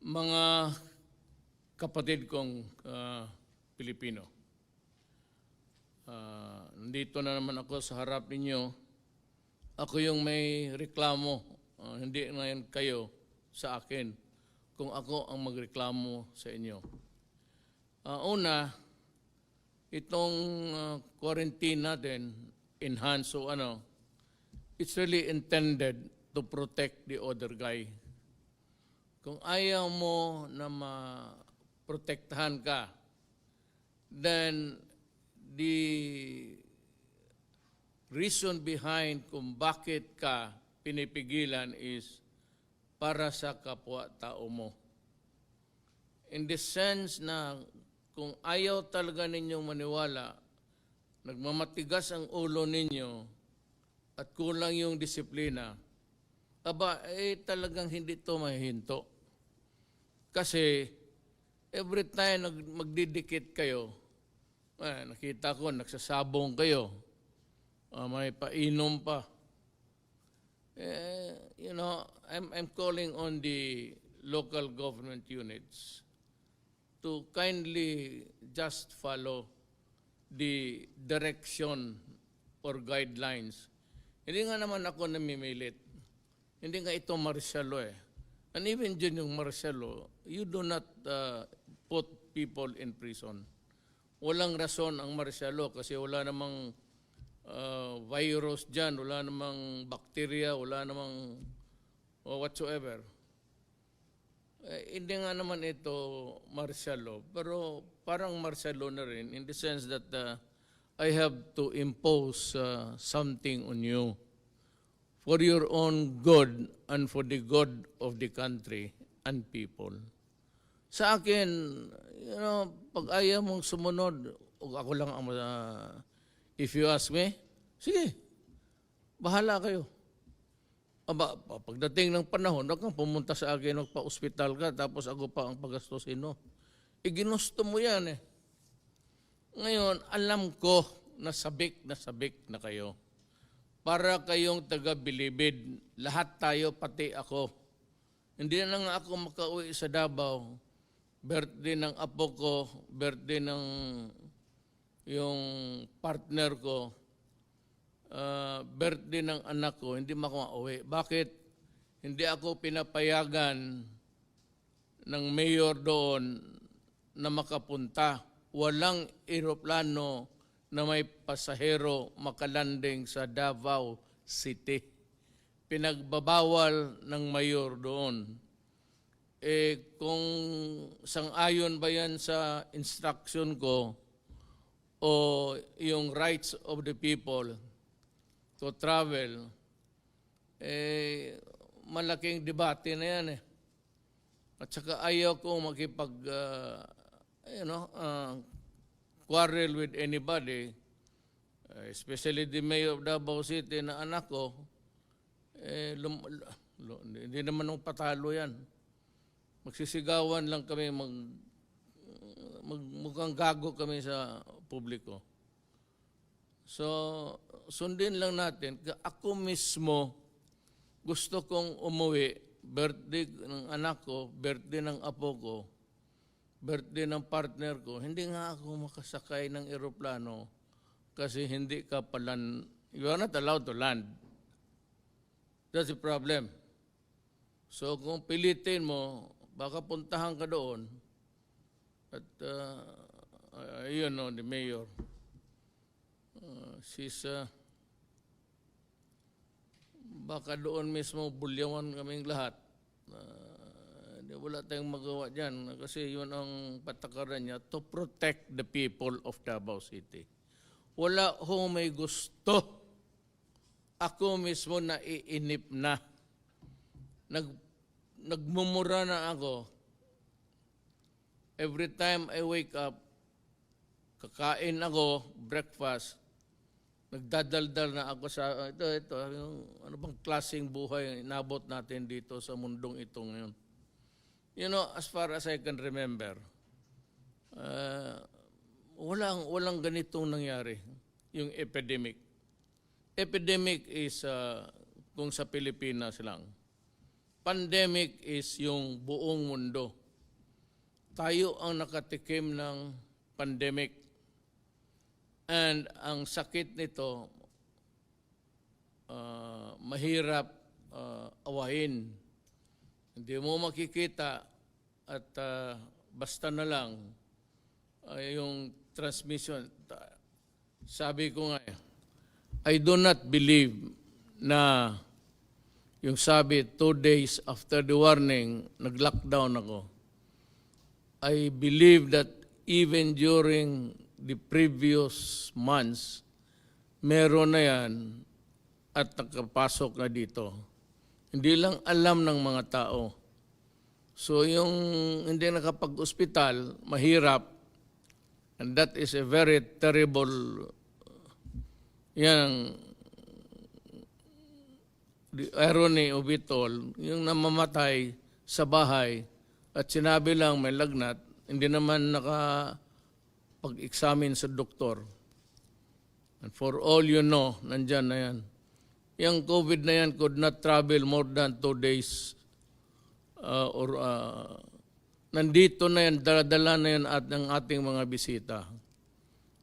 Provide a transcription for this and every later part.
Mga kapatid kong Pilipino, nandito na naman ako sa harap ninyo. Ako yung may reklamo, hindi ngayon kayo sa akin kung ako ang magreklamo sa inyo. Una, itong quarantine natin, enhanced o it's really intended to protect the other guy. Kung ayaw mo na maprotektahan ka, then the reason behind kung bakit ka pinipigilan is para sa kapwa-tao mo. In the sense na kung ayaw talaga ninyong maniwala, nagmamatigas ang ulo ninyo at kulang yung disiplina, talagang hindi ito mahihinto. Kasi every time magdidikit kayo, nakita ko, nagsasabong kayo, may painom pa. I'm calling on the local government units to kindly just follow the direction or guidelines. Hindi nga naman ako namimilit. Hindi nga ito martialo eh. And even dyan yung martialo, you do not put people in prison. Walang rason ang martialo kasi wala namang virus dyan, wala namang bacteria, wala namang whatsoever. Hindi nga naman ito martialo, pero parang martialo na rin in the sense that I have to impose something on you for your own good and for the good of the country and people. Sa akin, pag ayaw mong sumunod, ako lang ang if you ask me, sige, bahala kayo. Pagdating ng panahon, huwag kang pumunta sa akin, magpa-ospital ka, tapos ako pa ang pagastusin mo. Ginusto mo yan eh. Ngayon, alam ko na sabik na kayo. Para kayong taga-bilibid, lahat tayo, pati ako. Hindi na nga ako makauwi sa Davao. Birthday ng apo ko, birthday ng yung partner ko, birthday ng anak ko, hindi makauwi. Bakit? Hindi ako pinapayagan ng mayor doon na makapunta. Walang eroplano na may pasahero makalanding sa Davao City. Pinagbabawal ng mayor doon. Kung sang-ayon ba yan sa instruction ko o yung rights of the people to travel, malaking debate na yan eh. At saka ayaw ko makipag quarrel with anybody, especially the mayor of Davao City na anak ko, hindi naman nung patalo yan. Magsisigawan lang kami, mukhang gago kami sa publiko. So, sundin lang natin. Ako mismo, gusto kong umuwi, birthday ng anak ko, birthday ng apo ko, birthday ng partner ko, hindi nga ako makasakay ng eroplano kasi hindi ka palan, you are not allowed to land. That's the problem. So kung pilitin mo, baka puntahan ka doon at the mayor, she's baka doon mismo bulyawan kaming lahat. Wala tayong magawa dyan kasi yun ang patakaran niya, to protect the people of Davao City. Wala ho may gusto. Ako mismo naiinip na. Nagmumura na ako. Every time I wake up, kakain ako, breakfast, nagdadaldal na ako sa, ito, yung, ano bang klaseng buhay inabot natin dito sa mundong ito ngayon. As far as I can remember, walang ganitong nangyari, yung epidemic. Epidemic is kung sa Pilipinas lang. pandemic is yung buong mundo. Tayo ang nakatikim ng pandemic. And ang sakit nito, mahirap awahin. Hindi mo makikita at basta na lang yung transmission. Sabi ko nga, I do not believe na yung sabi 2 days after the warning, nag-lockdown ako. I believe that even during the previous months, meron na yan at nakapasok na dito. Hindi lang alam ng mga tao. So yung hindi nakapag-ospital, mahirap. And that is a very terrible, yan, the irony of it all, yung namamatay sa bahay at sinabi lang may lagnat, hindi naman nakapag-examine sa doktor. And for all you know, nandyan na yan. Yung COVID na yan could not travel more than 2 days nandito na yan, daladala na yan at ng ating mga bisita.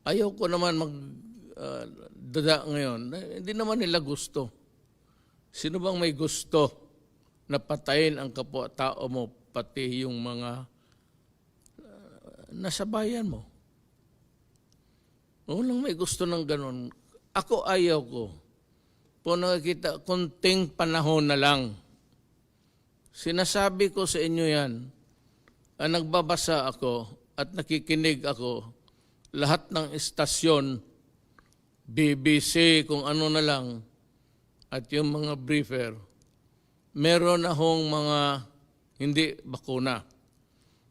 Ayaw ko naman magdada ngayon. Hindi naman nila gusto. Sino bang may gusto na patayin ang kapwa-tao mo, pati yung mga nasa bayan mo? Walang may gusto ng ganun. Ako ayaw ko. Po nakikita, kunting panahon na lang. Sinasabi ko sa inyo yan, nagbabasa ako at nakikinig ako, lahat ng istasyon, BBC, kung ano na lang, at yung mga briefer, meron na hong mga hindi bakuna.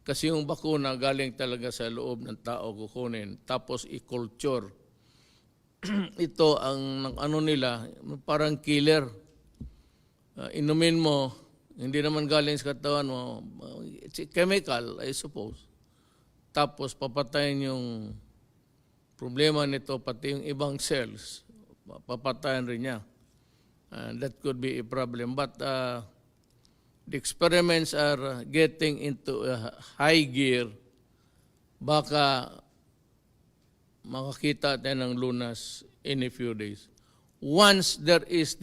Kasi yung bakuna galing talaga sa loob ng tao kukunin, tapos i-culture. Ito ang ano nila, parang killer. Inumin mo, hindi naman galing sa katawan mo, it's a chemical, I suppose. Tapos papatayin yung problema nito, pati yung ibang cells, papatayin rin niya. That could be a problem. But the experiments are getting into a high gear. Baka makakita tayo ng lunas in a few days. Once there is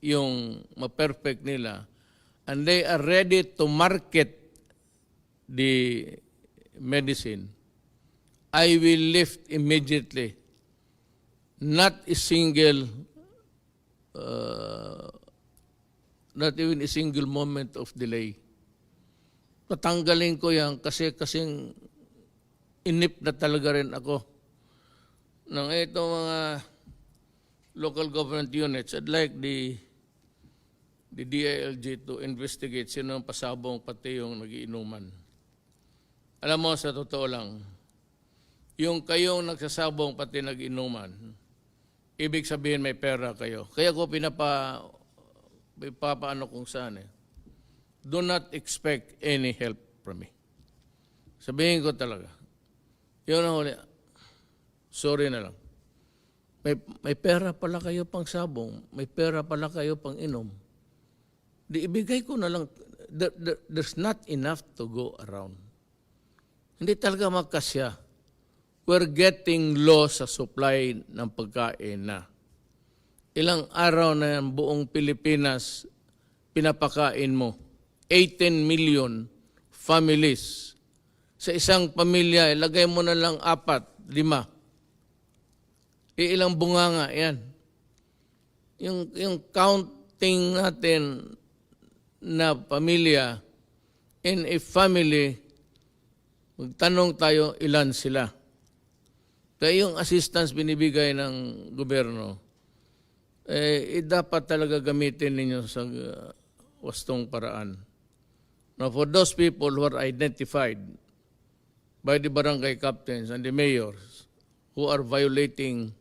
yung ma-perfect nila, and they are ready to market the medicine, I will lift immediately. Not a single, not even a single moment of delay. Patanggalin ko yan kasing inip na talaga rin ako. Nang itong mga local government units, I'd like the DILG to investigate sino ang pasabong pati yung nagiinuman. Alam mo, sa totoo lang, yung kayong nagsasabong pati nagiinuman, ibig sabihin may pera kayo. Kaya ko papaano kung saan eh. Do not expect any help from me. Sabihin ko talaga. Yun ang huli. Sorry na lang. May pera pala kayo pang sabong, may pera pala kayo pang inom. Di ibigay ko na lang. There's not enough to go around. Hindi talaga magkasya. We're getting low sa supply ng pagkain na. Ilang araw na yan, buong Pilipinas, pinapakain mo. 18 million families. Sa isang pamilya, ilagay mo na lang 4, 5. Ilang bunganga yan. Yung counting natin na pamilya, in a family, magtanong tayo ilan sila. Kaya yung assistance binibigay ng gobyerno, dapat talaga gamitin ninyo sa wastong paraan. Now, for those people who are identified by the barangay captains and the mayors who are violating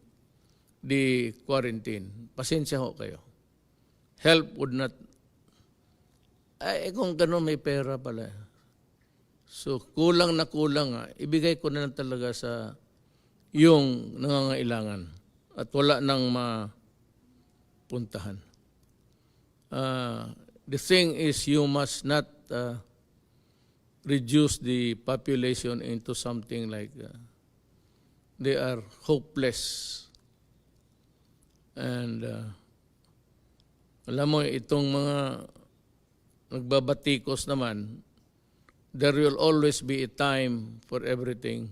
the quarantine, pasensya ho kayo. Help would not. Kung gano'n may pera pala. So, kulang na kulang nga, ibigay ko na lang talaga sa yung nangangailangan at wala nang mapuntahan. the thing is you must not reduce the population into something like they are hopeless. And alam mo, itong mga nagbabatikos naman, there will always be a time for everything.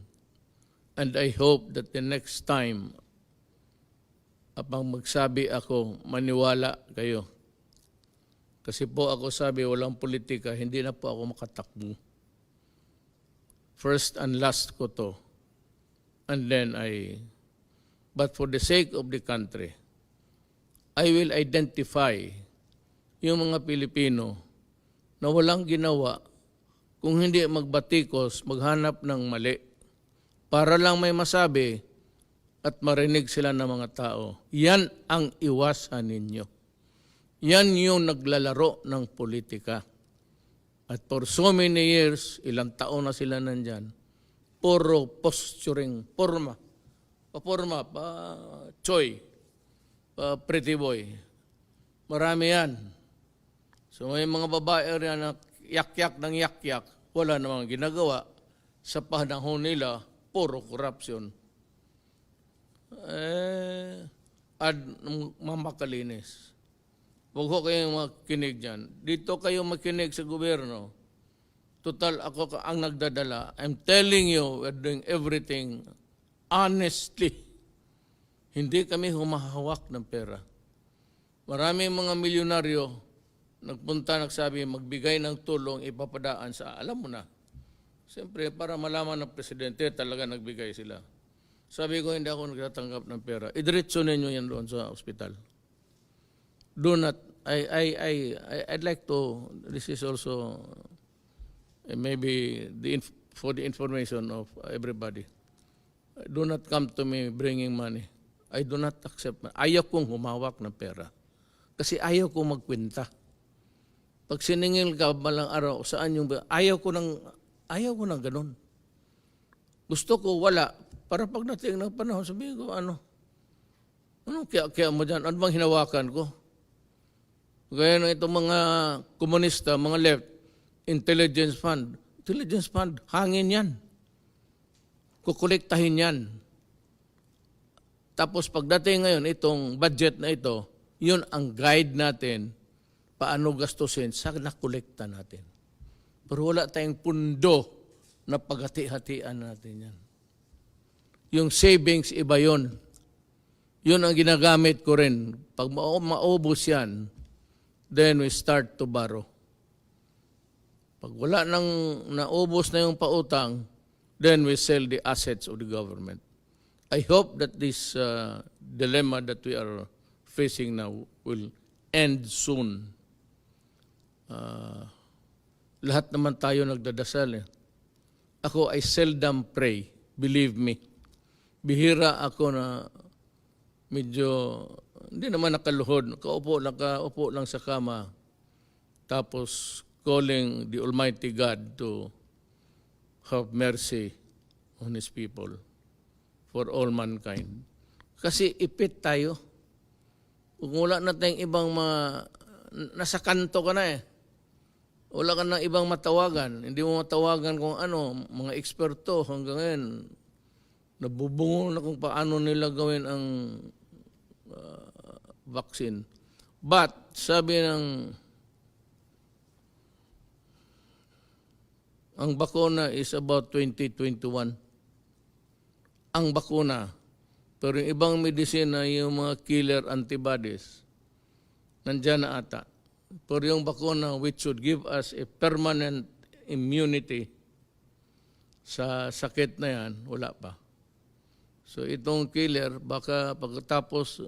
And I hope that the next time, apang magsabi ako, maniwala kayo. Kasi po ako sabi, walang politika, hindi na po ako makatakbo. First and last ko to. And then but for the sake of the country, I will identify yung mga Pilipino na walang ginawa kung hindi magbatikos, maghanap ng mali, para lang may masabi at marinig sila ng mga tao. Yan ang iwasan ninyo. Yan yung naglalaro ng politika. At for so many years, ilang taon na sila nandyan, puro posturing, forma, choy, pretty boy. Marami yan. So may mga babae rin na yak-yak ng yak-yak, wala namang ginagawa. Sa panahon nila, puro corruption. Mamakalinis. Huwag ko kayong makinig dyan. Dito kayo makinig sa gobyerno. Total, ako ang nagdadala. I'm telling you, we're doing everything honestly. Hindi kami humahawak ng pera. Marami mga milyonaryo nagpunta, nagsabi, magbigay ng tulong, ipapadaan sa, alam mo na. Siyempre, para malaman ng presidente, talaga nagbigay sila. Sabi ko, hindi ako nagtatanggap ng pera. Idiretso ninyo yan doon sa ospital. Do not, I'd like to, this is also maybe for the information of everybody. Do not come to me bringing money. I do not accept. Ayaw kong humawak ng pera. Kasi ayaw kong magkwenta. Pag siningil ka balang araw, saan yung, ayaw ko ng ganun. Gusto ko wala. Para pagdating ng panahon, sabihin ko, ano kaya mo dyan? Ano bang hinawakan ko? Gaya ng itong mga komunista, mga left, intelligence fund. Intelligence fund, hangin yan. Kukolektahin yan. Tapos pagdating ngayon, itong budget na ito, yun ang guide natin paano gastusin sa nakolekta natin. Pero wala tayong pundo na paghati-hatian natin yan. Yung savings, iba yun. Yun ang ginagamit ko rin. Pag maubos yan, then we start to borrow. Pag wala nang naubos na yung pautang, then we sell the assets of the government. I hope that this dilemma that we are facing now will end soon. Lahat naman tayo nagdadasal. Ako, I seldom pray, believe me. Bihira ako na medyo, hindi naman nakaluhod, nakaupo lang sa kama, tapos calling the Almighty God to have mercy on His people for all mankind. Kasi ipit tayo. Kung wala na tayong ibang nasa kanto ka na eh. Wala ka na ibang matawagan. Hindi mo matawagan kung ano, mga eksperto hanggang ngayon. Nabubungo na kung paano nila gawin ang vaccine. But, sabi ang bakuna is about 2021. Ang bakuna. Pero yung ibang medisina, yung mga killer antibodies, nandyan na ata. Pero yung bakuna which should give us a permanent immunity sa sakit na yan, wala pa. So itong killer, baka pagkatapos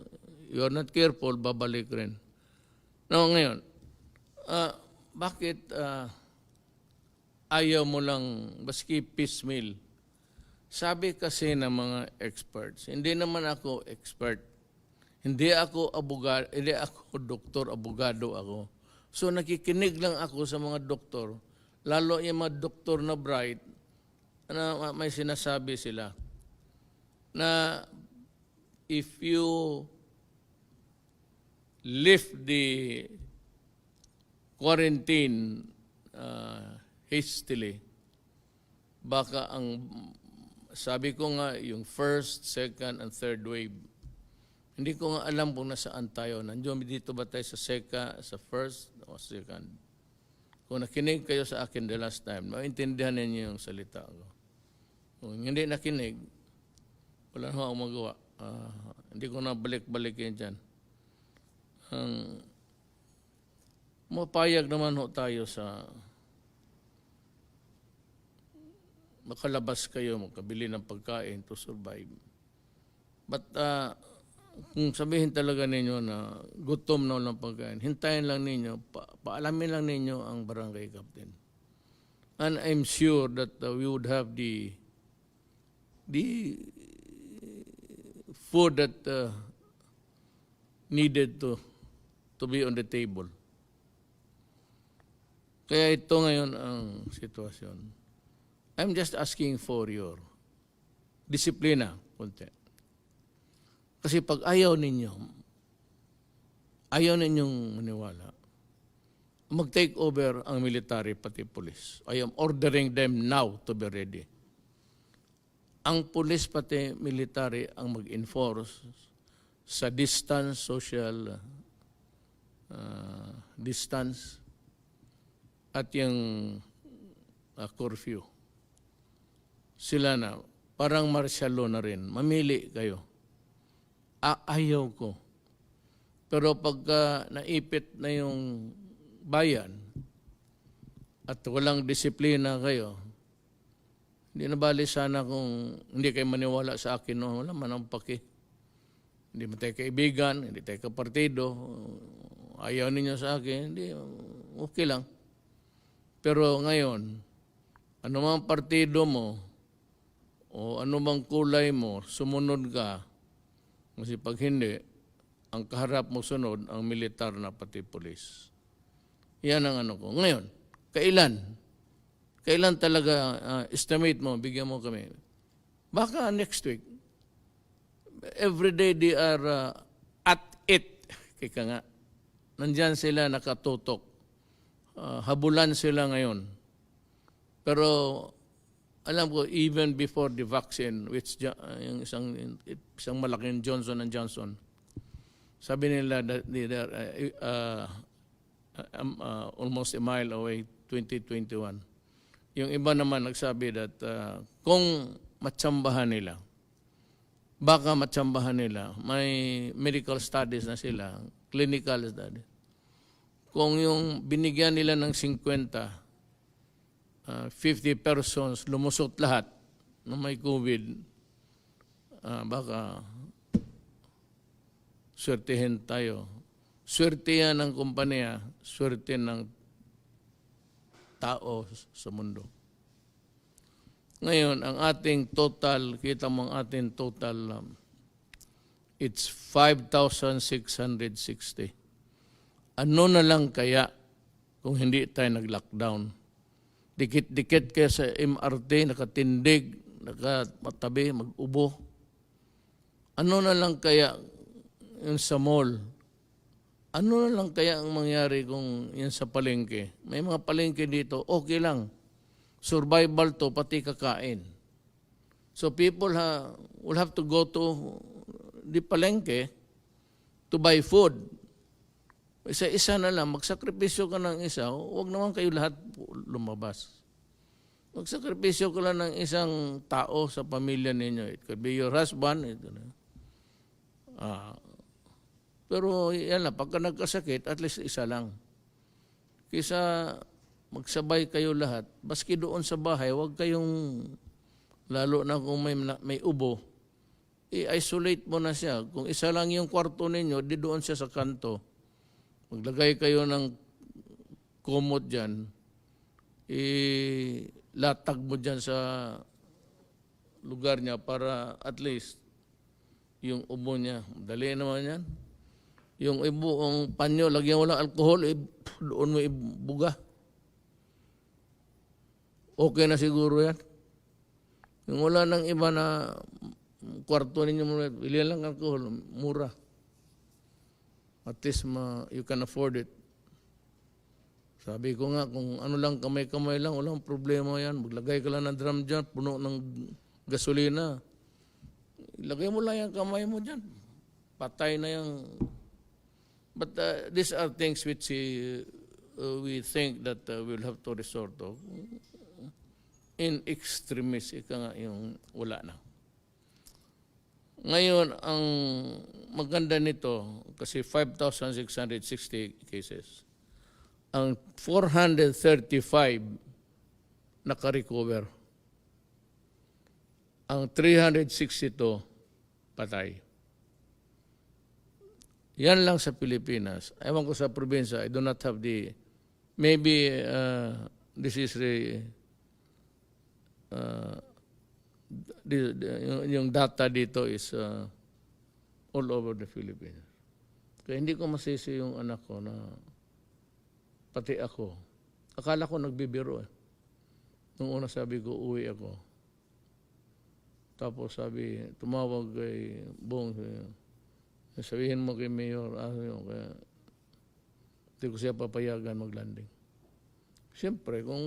you are not careful, babalik rin. Now ngayon, bakit ayaw mo lang baski piecemeal? Sabi kasi ng mga experts, hindi naman ako expert. Hindi ako abogado, hindi ako doktor, abogado ako. So nakikinig lang ako sa mga doktor, lalo yung mga doktor na bright, na may sinasabi sila na if you lift the quarantine hastily, baka sabi ko nga, yung first, second, and third wave, hindi ko nga alam kung nasaan tayo. Nandiyo dito ba tayo sa first o second? Kung nakinig kayo sa akin the last time, maintindihan ninyo yung salita ko. Kung hindi nakinig, wala na akong magawa. Hindi ko na balik-balikin dyan. Mapayag naman ho tayo sa makalabas kayo, makabili ng pagkain to survive. But kung sabihin talaga ninyo na gutom na walang pagkain, hintayin lang ninyo, paalamin lang ninyo ang barangay captain. And I'm sure that we would have the food that needed to be on the table. Kaya ito ngayon ang sitwasyon. I'm just asking for your disiplina, konti. Kasi pag ayaw ninyong maniwala, mag-take over ang military pati police. I am ordering them now to be ready. Ang police pati military ang mag-enforce sa distance, social distance, at yung curfew. Sila na, parang martial law na rin. Mamili kayo. Ayaw ko. Pero pagka naipit na yung bayan at walang disiplina kayo, hindi na bali sana kung hindi kayo maniwala sa akin, no? Wala man ang paki. Hindi mo tayo kaibigan, hindi tayo kapartido, ayaw ninyo sa akin, hindi, okay lang. Pero ngayon, anumang partido mo o anumang kulay mo, sumunod ka. Kasi pag hindi, ang kaharap mo sunod, ang militar na pati polis. Yan ang ano ko. Ngayon, kailan talaga estimate mo, bigyan mo kami. Baka next week. Every day they are at it. Kaya nga, nandyan sila nakatutok. Habulan sila ngayon. Pero alam ko, even before the vaccine, which yung isang malaking Johnson & Johnson, sabi nila that they are almost a mile away, 2021. Yung iba naman nagsabi that kung matsambahan nila, baka matsambahan nila, may medical studies na sila, clinical studies. Kung yung binigyan nila ng 50 persons, lumusot lahat na may COVID, baka swertihin tayo. Swerte yan ng kumpanya, swerte ng tao sa mundo. Ngayon, ang ating total, kita mo ang ating total, it's 5,660. Ano na lang kaya kung hindi tayo nag-lockdown? Dikit-dikit kaya sa MRT, nakatindig, nakamatabi, mag-ubo. Ano na lang kaya yung sa mall? Ano na lang kaya ang mangyari kung yan sa palengke? May mga palengke dito, okay lang. Survival to, pati kakain. So people will have to go to the palengke to buy food. Isa-isa na lang, magsakripisyo ka ng isa, huwag naman kayo lahat lumabas. Magsakripisyo ka lang ng isang tao sa pamilya ninyo. It could be your husband. Pero yan lang, pagka nagkasakit, at least isa lang. Kaysa magsabay kayo lahat, baski doon sa bahay, huwag kayong, lalo na kung may ubo, i-isolate mo na siya. Kung isa lang yung kwarto ninyo, di doon siya sa kanto. Maglagay kayo ng kumot dyan, ilatag mo dyan sa lugar niya para at least yung ubo niya. Dali naman yan. Yung ang panyo, lagyan mo lang alcohol, doon mo ibuga. Okay na siguro yan. Yung wala nang iba na kwarto ninyo, bilihan lang alcohol, mura. At least you can afford it. Sabi ko nga, kung ano lang, kamay-kamay lang, walang problema yan. Maglagay ka lang ng drum dyan, puno ng gasolina. Ilagay mo lang yung kamay mo dyan. Patay na yung... But these are things which we think that we'll have to resort to. In extremis, ika nga yung wala na. Ngayon, ang maganda nito, kasi 5,660 cases, ang 435 naka-recover. Ang 362 patay. Yan lang sa Pilipinas. Ewan ko sa probinsya, I do not have the, maybe this is yung data dito is all over the Philippines. Kaya hindi ko masisi yung anak ko na pati ako. Akala ko nagbibiro eh. Nung una sabi ko, uwi ako. Tapos sabi, tumawag kay Bong, sabihin mo kay Mayor, kaya hindi ko siya papayagan maglanding. Siyempre, kung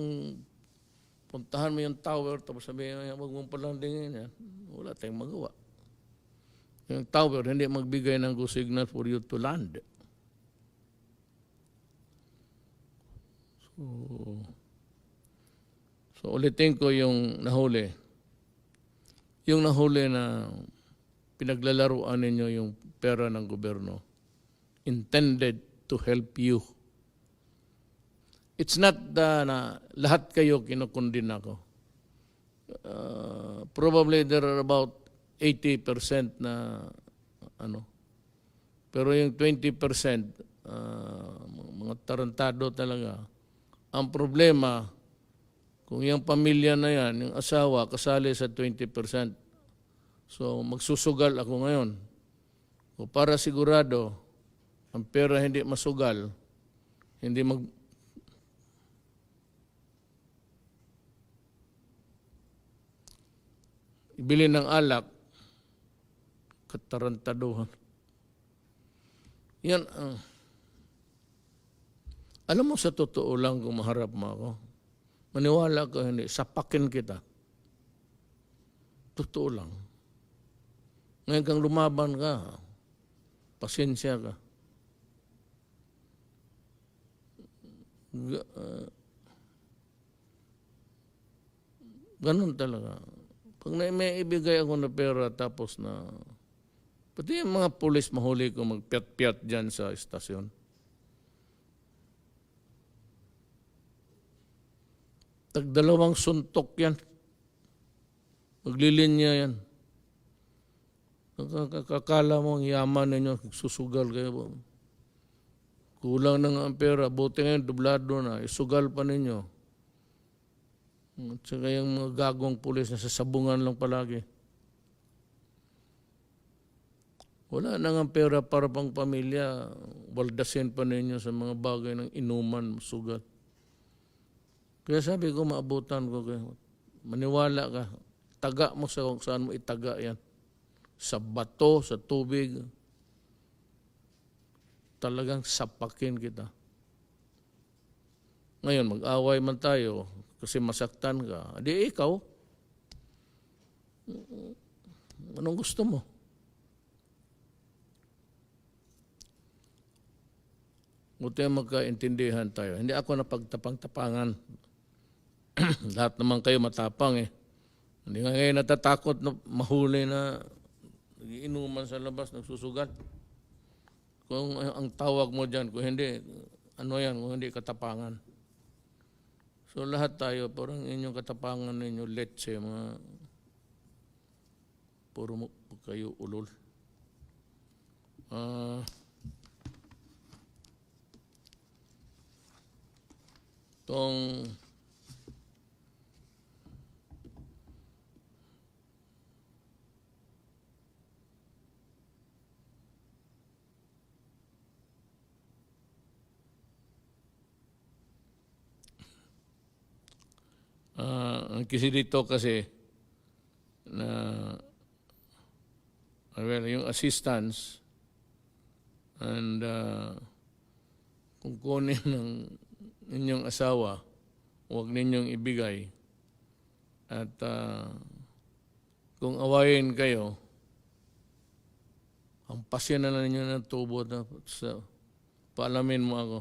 puntahan mo yung tower, tapos sabihin, wag mong palandingin yan, wala tayong magawa. Yung tower, hindi magbigay ng go signal for you to land. So ulitin ko yung nahuli. Yung nahuli na pinaglalaruan ninyo yung pera ng gobyerno, intended to help you. It's not na lahat kayo kinukundin ako. Probably there are about 80% na ano. Pero yung 20%, mga tarantado talaga. Ang problema, kung yung pamilya na yan, yung asawa, kasali sa 20%. So, magsusugal ako ngayon. O para sigurado, ang pera hindi masugal, hindi ibili ng alak, katarantaduhan. Yan, alam mo sa totoo lang kung maharap mo ako, maniwala ka hindi, sapakin kita. Totoo lang. Ngayon kang lumaban ka, pasensya ka. Ganun talaga. Pag may ibigay ako na pera tapos na, pati yung mga pulis mahuli ko magpiat-piat dyan sa estasyon. Tagdalawang suntok yan. Maglilinya yan. Kakala mo ang yaman ninyo, susugal kayo. Kulang na nga ang pera, buti ngayon, dublado na, isugal pa ninyo. At saka yung mga gagong pulis na sasabungan lang palagi. Wala na nga pera para pang pamilya, waldasin pa ninyo sa mga bagay ng inuman, sugat. Kaya sabi ko, maabutan ko kayo. Maniwala ka. Taga mo sa kung saan mo itaga yan. Sa bato, sa tubig. Talagang sapakin kita. Ngayon, mag-away man tayo kasi masaktan ka. Di ikaw. Anong gusto mo? Buti magkaintindihan tayo. Hindi ako napagtapang-tapangan. Lahat naman kayo matapang eh. Hindi nga ngayon natatakot na mahuli na inuman sa labas, nagsusugat. Kung ang tawag mo dyan, kung hindi, ano yan, kung hindi katapangan. So lahat tayo, parang inyong katapangan ninyo, letse, mga puro kayo ulol. Itong ang kasi dito kasi na well, yung assistance and kung kunin ng inyong asawa, huwag ninyong ibigay. At kung awayin kayo, hampasin na ninyo ng tubo na paalamin mo ako.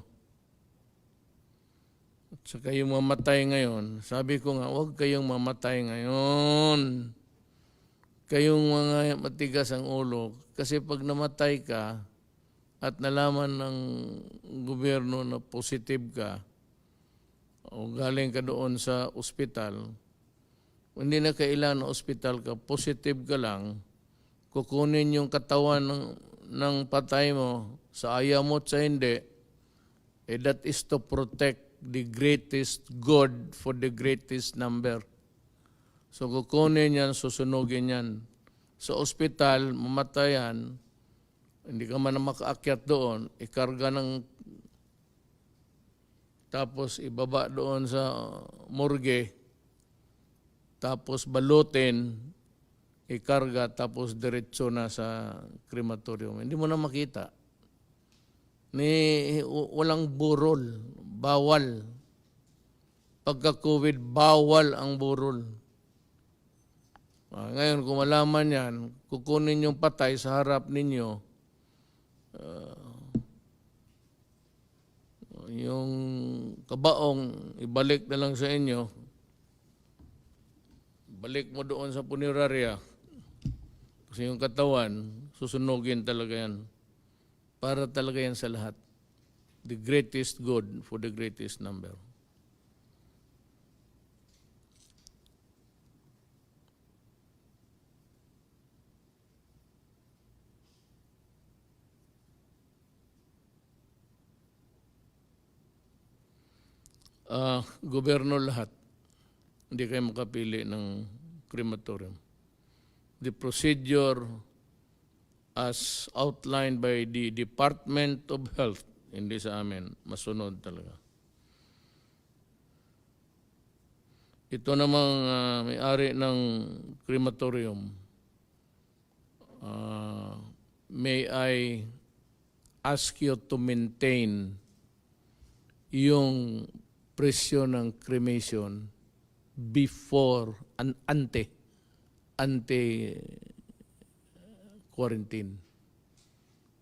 At sa kayong mamatay ngayon, sabi ko nga, huwag kayong mamatay ngayon. Kayong mga matigas ang ulo. Kasi pag namatay ka at nalaman ng gobyerno na positive ka o galing ka doon sa ospital, hindi na kailangan na ospital ka, positive ka lang, kukunin yung katawan ng patay mo sa ayaw mo at sa hindi, that is to protect the greatest good for the greatest number. So kukunin yan, susunugin yan. Sa ospital, mamatayan, hindi ka man na makaakyat doon, ikarga ng, tapos ibaba doon sa morgue, tapos balutin, ikarga, tapos diretso na sa crematorium. Hindi mo na makita. Walang burol, bawal. Pagka-COVID, bawal ang burol. Ngayon, kung malaman yan, kukunin yung patay sa harap ninyo, yung kabaong, ibalik na lang sa inyo, balik mo doon sa punerarya, kasi yung katawan, susunugin talaga yan. Para talaga yan sa lahat. The greatest good for the greatest number. Gobyerno lahat. Hindi kayo makapili ng crematorium. The procedure as outlined by the Department of Health, hindi sa amin, masunod talaga. Ito namang may-ari ng crematorium, may I ask you to maintain yung presyo ng cremation before, ante-quarantine.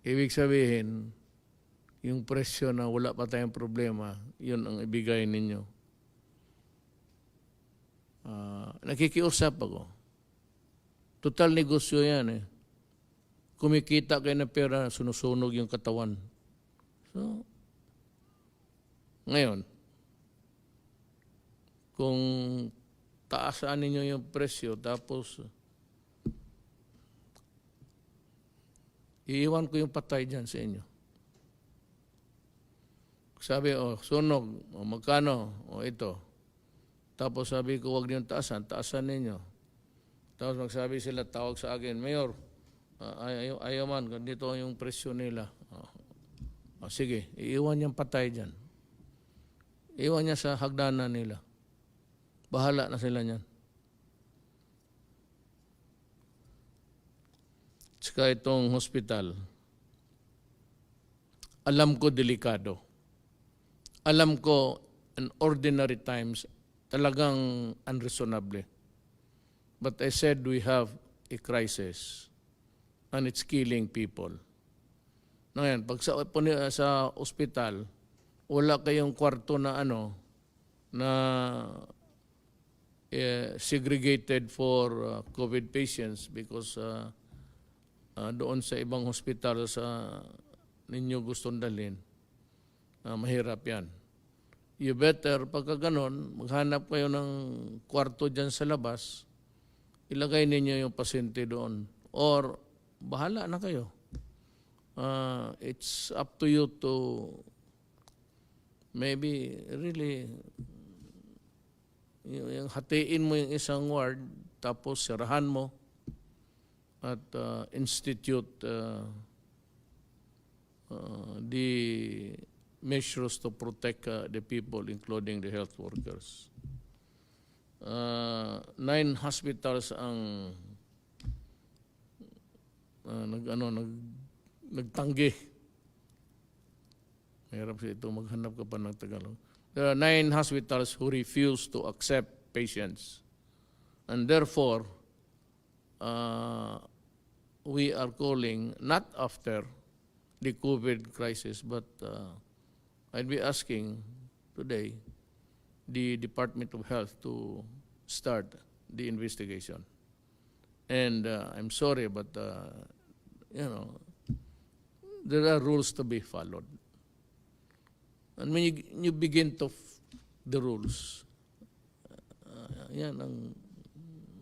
Ibig sabihin, yung presyo na wala pa tayong problema, yun ang ibigay ninyo. Nakikiusap ako. Total negosyo yan eh. Kumikita kayo ng pera, sunusunog yung katawan. So, ngayon, kung taasan ninyo yung presyo, tapos iiwan ko yung patay dyan sa inyo. Sabi, sunog, magkano, ito. Tapos sabi ko, huwag niyong taasan ninyo. Tapos magsabi sila, tawag sa akin, Mayor, ayaw man, dito yung presyo nila. Sige, iiwan niyang patay dyan. Iwan niya sa hagdanan nila. Bahala na sila niyan. Tsaka itong hospital, alam ko delikado. Alam ko in ordinary times, talagang unreasonable. But I said we have a crisis and it's killing people. Ngayon, pag sa ospital, wala kayong kwarto na segregated for COVID patients because doon sa ibang hospital sa ninyo gustong dalhin, mahirap yan. You better, pagka ganon, maghanap kayo ng kwarto dyan sa labas, ilagay ninyo yung pasyente doon. Or, bahala na kayo. It's up to you to maybe really yung hatiin mo yung isang ward, tapos sirahan mo at institute the measures to protect the people, including the health workers. 9 hospitals ang nagtanggi. Mahirap siya ito, maghanap ka pa ng Tagalog. There are 9 hospitals who refuse to accept patients. And therefore, we are calling, not after the COVID crisis, but I'd be asking today the Department of Health to start the investigation. And I'm sorry, but you know, there are rules to be followed. And when you begin to the rules, yan ang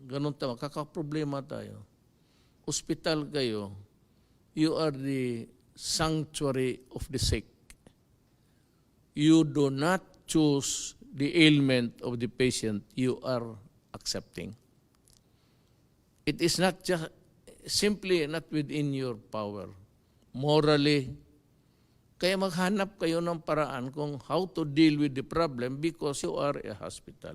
ganun tama, kakaproblema tayo. Hospital kayo, you are the sanctuary of the sick. You do not choose the ailment of the patient you are accepting. It is not just simply not within your power. Morally, kaya maghanap kayo ng paraan kung how to deal with the problem because you are a hospital.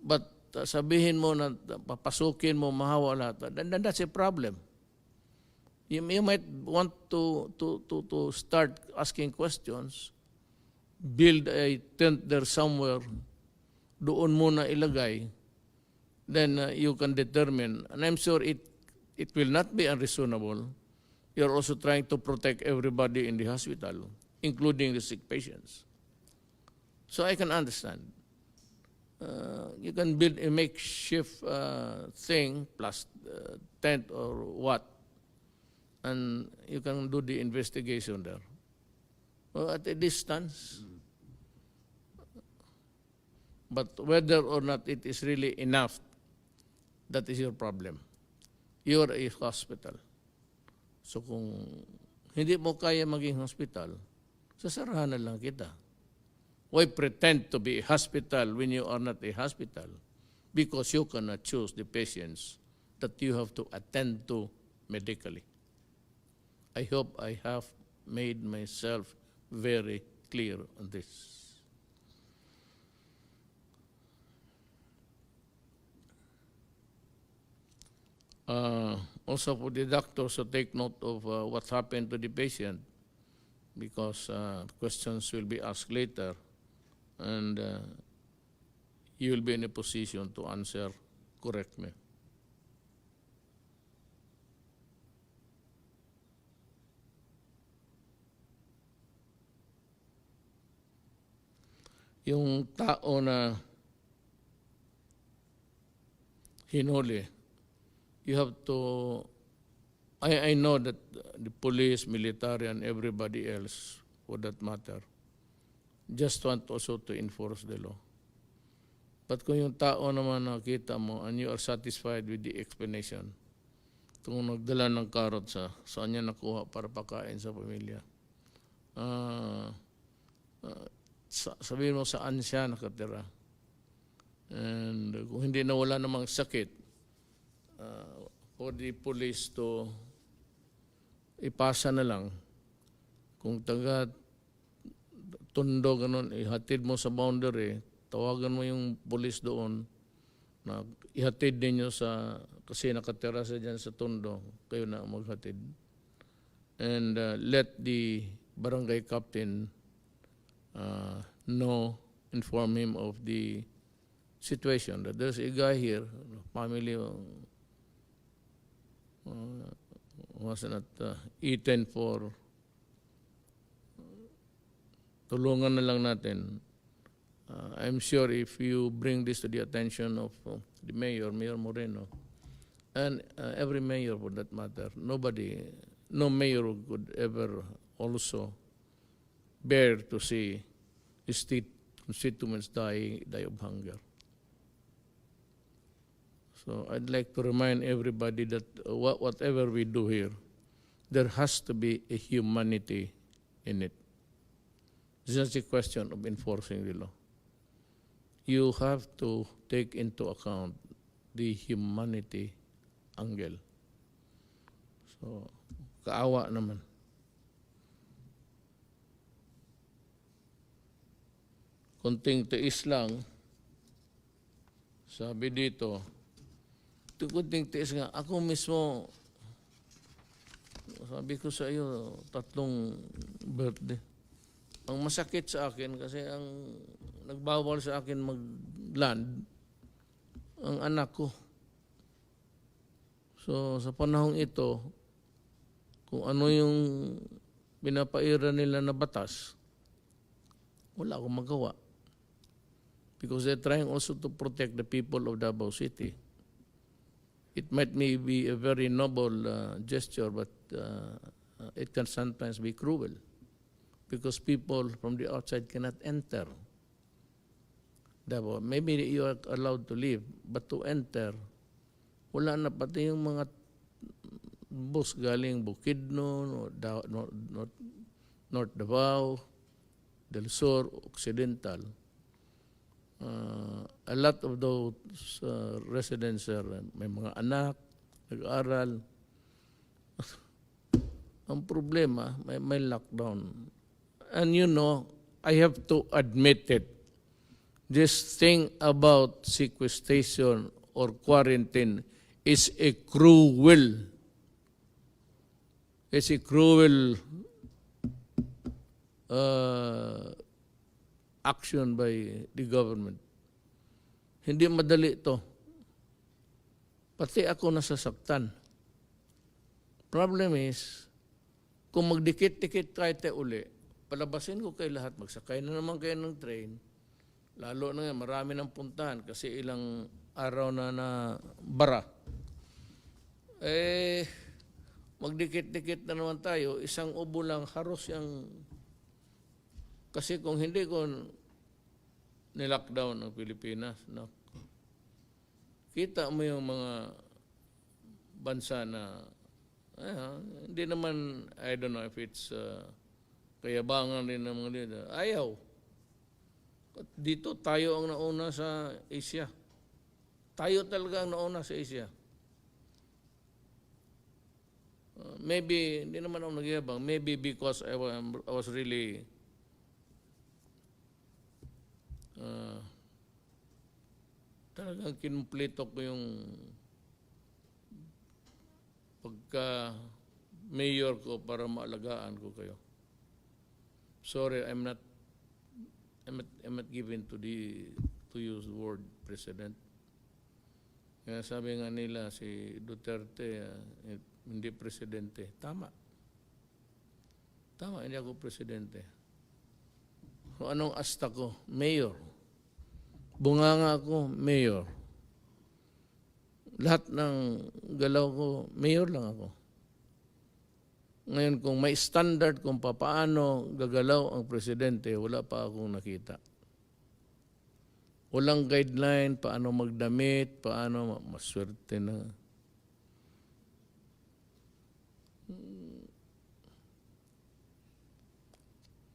But sabihin mo na papasukin mo, mahawa lahat, then that's a problem. You might want to start asking questions, build a tent there somewhere, doon muna ilagay, then you can determine. And I'm sure it will not be unreasonable. You're also trying to protect everybody in the hospital, including the sick patients. So I can understand. You can build a makeshift thing plus tent or what, and you can do the investigation there. Well, at a distance. But whether or not it is really enough, that is your problem. You are a hospital. So kung hindi mo kaya maging hospital, sasarahan na lang kita. Why pretend to be a hospital when you are not a hospital? Because you cannot choose the patients that you have to attend to medically. I hope I have made myself very clear on this. Also for the doctors to take note of what happened to the patient, because questions will be asked later, and you will be in a position to answer correctly. Yung tao na hinuli, you have to, I know that the police, military, and everybody else, for that matter, just want also to enforce the law. But kung yung tao naman nakita mo and you are satisfied with the explanation, kung nagdala ng karot saan niya nakuha para pakain sa pamilya, sabihin mo saan siya nakatira. And kung hindi na wala namang sakit, for the police to ipasa na lang. Kung taga Tondo, ganun, ihatid mo sa boundary, tawagan mo yung police doon, na ihatid ninyo sa, kasi nakatira sa dyan sa Tondo, kayo na maghatid. And let the barangay captain inform him of the situation, that there's a guy here, family was not eaten for, tulungan na lang natin. I'm sure if you bring this to the attention of the mayor, Mayor Moreno, and every mayor for that matter, no mayor could ever also bear to see his constituents die of hunger. So I'd like to remind everybody that whatever we do here, there has to be a humanity in it. It's just a question of enforcing the law. You have to take into account the humanity angle. So, kaawa naman. Konting tiis lang, sabi dito, kunting tiis nga, ako mismo, sabi ko sa iyo, 3 birthday. Ang masakit sa akin kasi ang nagbawal sa akin mag-land, ang anak ko. So sa panahong ito, kung ano yung pinapaira nila na batas, wala akong magawa. Because they're trying also to protect the people of Davao City. It might be a very noble gesture, but it can sometimes be cruel. Because people from the outside cannot enter Davao. Maybe you are allowed to leave, but to enter, wala na pati yung mga bus galing Bukidnon, North Davao, Del Sur, Occidental. A lot of those residents may mga anak, nag-aaral. Ang problema, may lockdown. And you know, I have to admit it. This thing about sequestration or quarantine is a cruel. It's a cruel action by the government. Hindi madali ito. Pati ako nasasaktan. Problem is, kung magdikit-dikit tayo uli, palabasin ko kayo lahat, magsakay na naman kayo ng train, lalo na nga, marami ng puntahan kasi ilang araw na bara. Magdikit-dikit na naman tayo, isang ubo lang, haros yung... Kasi kung hindi ko nilockdown ang Pilipinas, no? Kita mo yung mga bansa na, hindi naman, I don't know if it's... kayabangan rin ng mga leader. Ayaw. Dito tayo ang nauna sa Asia. Tayo talaga ang nauna sa Asia. Maybe, hindi naman ako nagyabang. Maybe because I was really talagang kinumpleto ko yung pagka mayor ko para maalagaan ko kayo. Sorry, I'm not given to use the word president. Kaya sabi nga nila si Duterte hindi presidente. Tama. Tama, hindi ako presidente. So anong asta ko? Mayor. Bunganga ako, mayor. Lahat ng galaw ko, mayor lang ako. Ngayon, kung may standard kung paano gagalaw ang presidente, wala pa akong nakita. Walang guideline, paano magdamit, paano maswerte na.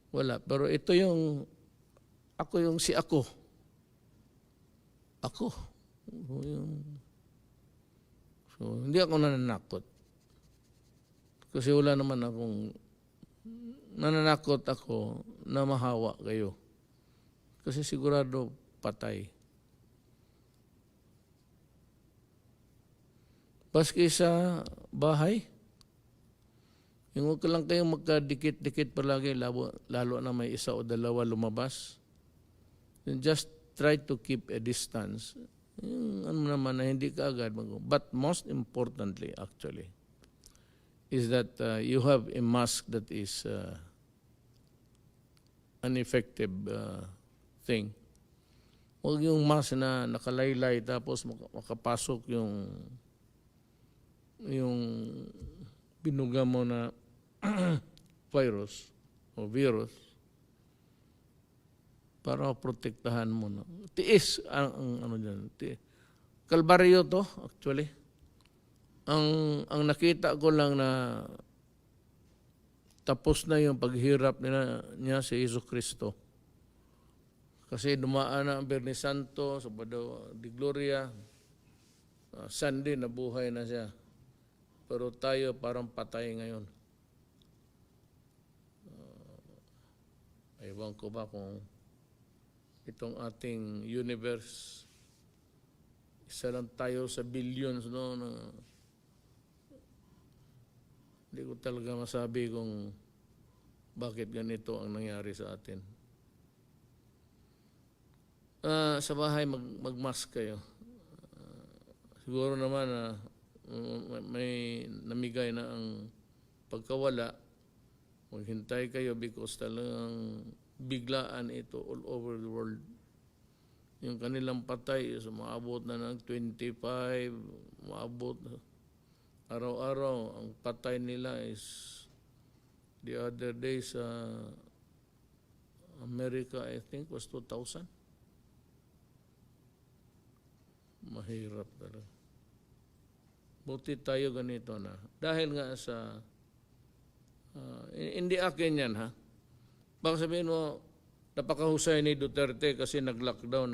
Wala. Pero ito yung, ako yung si ako. Ako. So, hindi ako nananakot. Kasi wala naman akong, nananakot ako na mahawa kayo. Kasi sigurado patay. Paski sa bahay, yung huwag lang kayong magkadikit-dikit palagi, lalo na may isa o dalawa lumabas. Just try to keep a distance. Yung ano naman na hindi ka agad mag-go. But most importantly, actually, is that you have a mask that is an effective thing. Huwag yung mask na nakalaylay tapos makapasok yung binuga mo na virus o virus para protektahan mo. No? Tiis ang ano dyan. Kalbaryo to, actually. Ang nakita ko lang na tapos na yung paghirap niya si Jesucristo. Kasi dumaan na ang Biyernes Santo, Sabado de Gloria, Sunday nabuhay na siya. Pero tayo parang patay ngayon. Ewan ko ba kung itong ating universe, isa lang tayo sa billions, no? Na, hindi ko talaga masabi kung bakit ganito ang nangyari sa atin. Sa bahay, mag-mask kayo. Siguro naman na may namigay na ang pagkawala. Maghintay kayo because talagang biglaan ito all over the world. Yung kanilang patay is maabot na ng 25, maabot araw-araw. Ang patay nila is the other day sa America, I think, was 2,000. Mahirap talaga. Buti tayo ganito na. Dahil nga sa, hindi akin yan ha. Baka sabihin mo, napakahusay ni Duterte kasi nag-lockdown.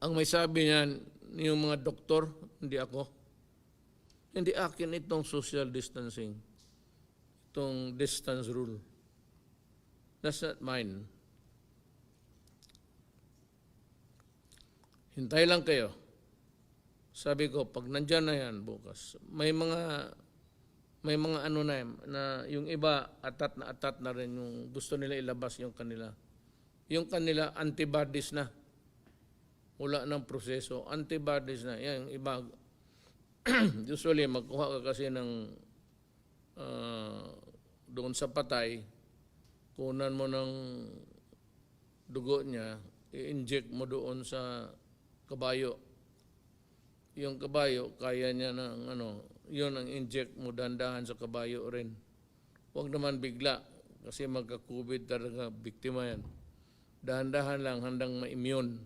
Ang may sabi niyan, yung mga doktor, hindi ako. Hindi akin itong social distancing. Itong distance rule. That's not mine. Hintay lang kayo. Sabi ko, pag nandyan na yan bukas, may mga ano na yan, na yung iba atat na rin yung gusto nila ilabas yung kanila antibodies na. Wala ng proseso, antibodies na. Yan, yung iba, usually magkuha ka kasi ng doon sa patay, kunan mo ng dugo niya, i-inject mo doon sa kabayo. Yung kabayo, kaya niya ng yun ang inject mo dandahan sa kabayo rin. Huwag naman bigla, kasi magka-COVID talaga, biktima yan. Dahan-dahan lang, handang ma-immune.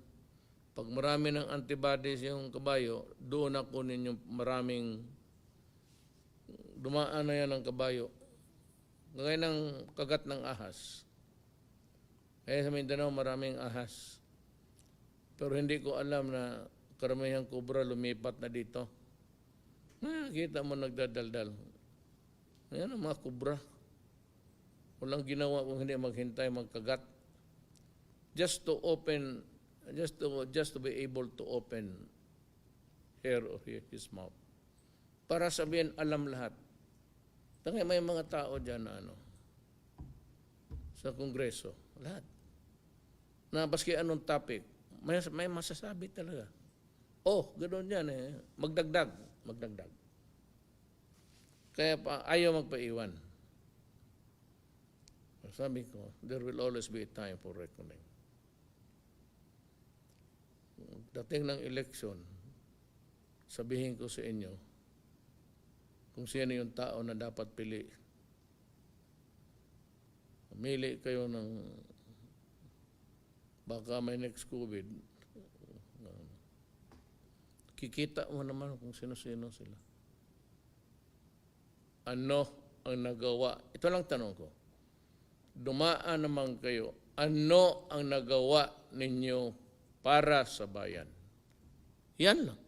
Pag marami ng antibodies yung kabayo, doon na kunin yung maraming, dumaan na yan ang kabayo. Ngayon ng kagat ng ahas. Kaya sa Mindanao maraming ahas. Pero hindi ko alam na karamihang kubra lumipat na dito. Kita mo nagdadaldal. Ayan ang mga kubra. Walang ginawa kung hindi maghintay, magkagat. Just to be able to open her or his mouth. Para sabihin, alam lahat. Tangay may mga tao dyan na sa Kongreso, lahat. Na baski anong topic, may masasabi talaga. Ganoon yan eh. Magdagdag. Kaya ayaw magpaiwan. Sabi ko, there will always be a time for reckoning. Dating ng eleksyon, sabihin ko sa inyo, kung sino yung tao na dapat pili. Pumili kayo ng baka may next COVID. Kikita mo naman kung sino-sino sila. Ano ang nagawa? Ito lang tanong ko. Dumaan naman kayo. Ano ang nagawa ninyo para sa bayan? Yan lang.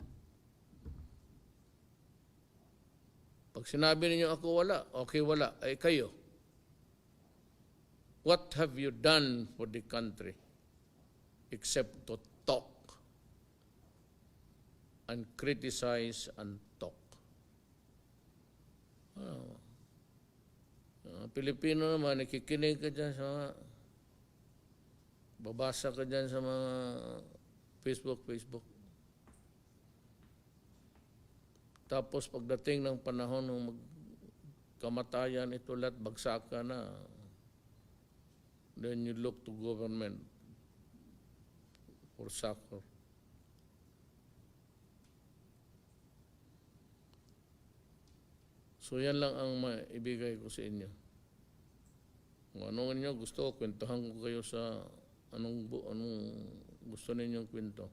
Pag sinabi ninyo ako wala, okay wala, ay kayo. What have you done for the country except to talk and criticize and talk? Pilipino naman, nakikinig ka dyan sa mga, babasa ka dyan sa mga Facebook. Tapos pagdating ng panahon ng kamatayan, ito lahat bagsak ka na. Then you look to government for succor. So yan lang ang maibigay ko sa inyo. Kung ano ninyo gusto, kwentuhan ko kayo sa anong gusto ninyong kwento.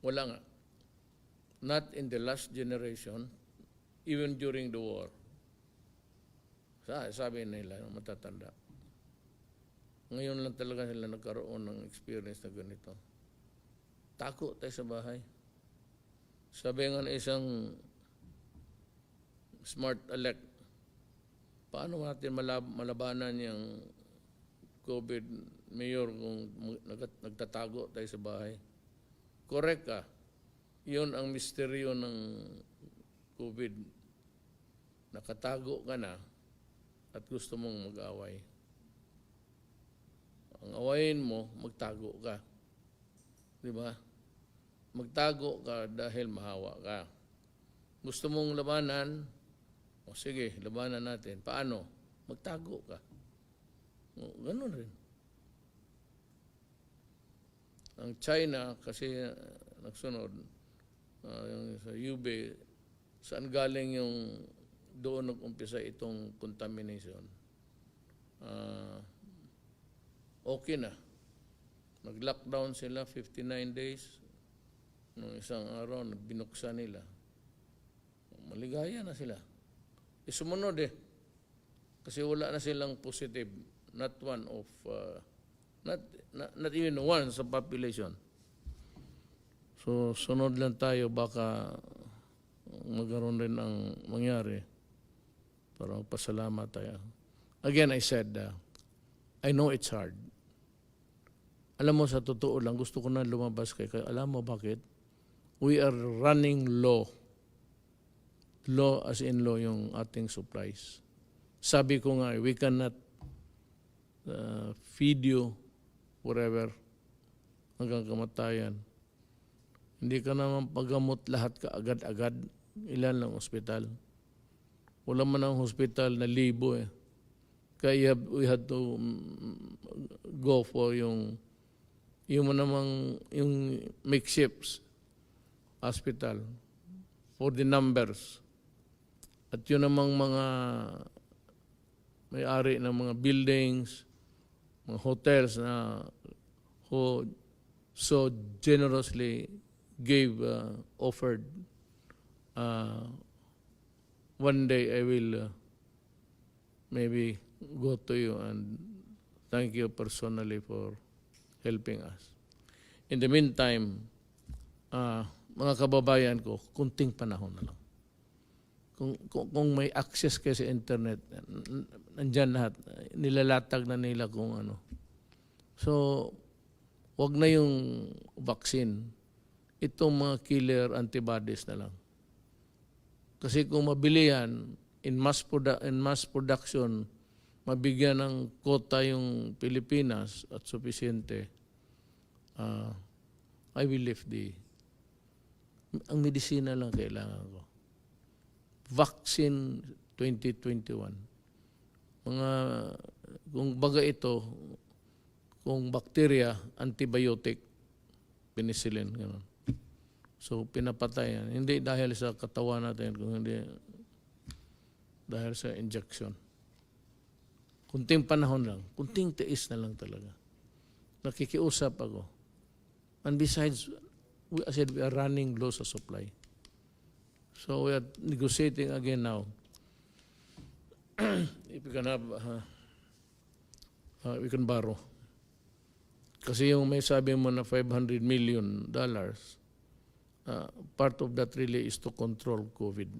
Wala nga. Not in the last generation, even during the war. Sabi nila, matatanda. Ngayon lang talaga sila nagkaroon ng experience na ganito. Tako tayo sa bahay. Sabi nga na isang smart elect, paano natin malabanan yung COVID, Mayor, kung nagtatago tayo sa bahay? correct ka. Yun ang misteryo ng COVID. Nakatago ka na at gusto mong mag-away. Ang awayin mo, magtago ka. Di ba? Magtago ka dahil mahawa ka. Gusto mong labanan, o sige, labanan natin. Paano? Magtago ka. O, ganun rin. Ang China, kasi nagsunod, yung sa UB, saan galing yung doon nag-umpisa itong contamination? Okay na. Nag-lockdown sila 59 days. Nung isang araw, binuksan nila. Maligaya na sila. Sumunod kasi wala na silang positive. Not one of, not even one sa population. So, sunod lang tayo, baka magkaroon rin ang mangyari. Para pasalamat tayo. Again, I said, I know it's hard. Alam mo, sa totoo lang, gusto ko na lumabas kay. Alam mo bakit? We are running low. Low as in low yung ating supplies. Sabi ko nga, we cannot feed you wherever hanggang kamatayan. Hindi ka naman paggamot lahat ka agad-agad. Ilan lang ospital. Wala man ang hospital na libo Kaya we had to go for yung makeshift hospital for the numbers. At yun namang mga may-ari ng mga buildings, mga hotels na who so generously offered. One day I will maybe go to you and thank you personally for helping us. In the meantime, mga kababayan ko, kunting panahon na lang. Kung may access kayo sa internet, nandyan lahat, nilalatag na nila kung ano. So, wag na yung vaccine. Itong mga killer antibodies na lang. Kasi kung mabili yan, in mass production, mabigyan ng quota yung Pilipinas at sufisyente, I will lift ang medisina lang kailangan ko. Vaccine 2021. Kung baga ito, kung bacteria, antibiotic, penicillin, gano'n. So, pinapatay yan. Hindi dahil sa katawan natin, kung hindi dahil sa injection. Kunting panahon lang. Kunting tiis na lang talaga. Nakikiusap ako. And besides, I said we are running low sa supply. So we are negotiating again now. If we can have, we can borrow. Kasi yung may sabi mo na $500 million, part of that really is to control COVID.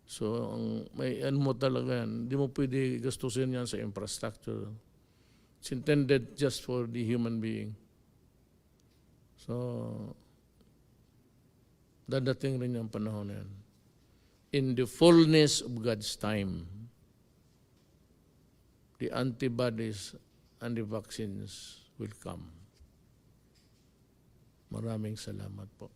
So, may ano mo talaga yan. Hindi mo pwede gastusin yan sa infrastructure. It's intended just for the human being. So, dadating rin yung panahon na yan. In the fullness of God's time, the antibodies and the vaccines will come. Maraming salamat po.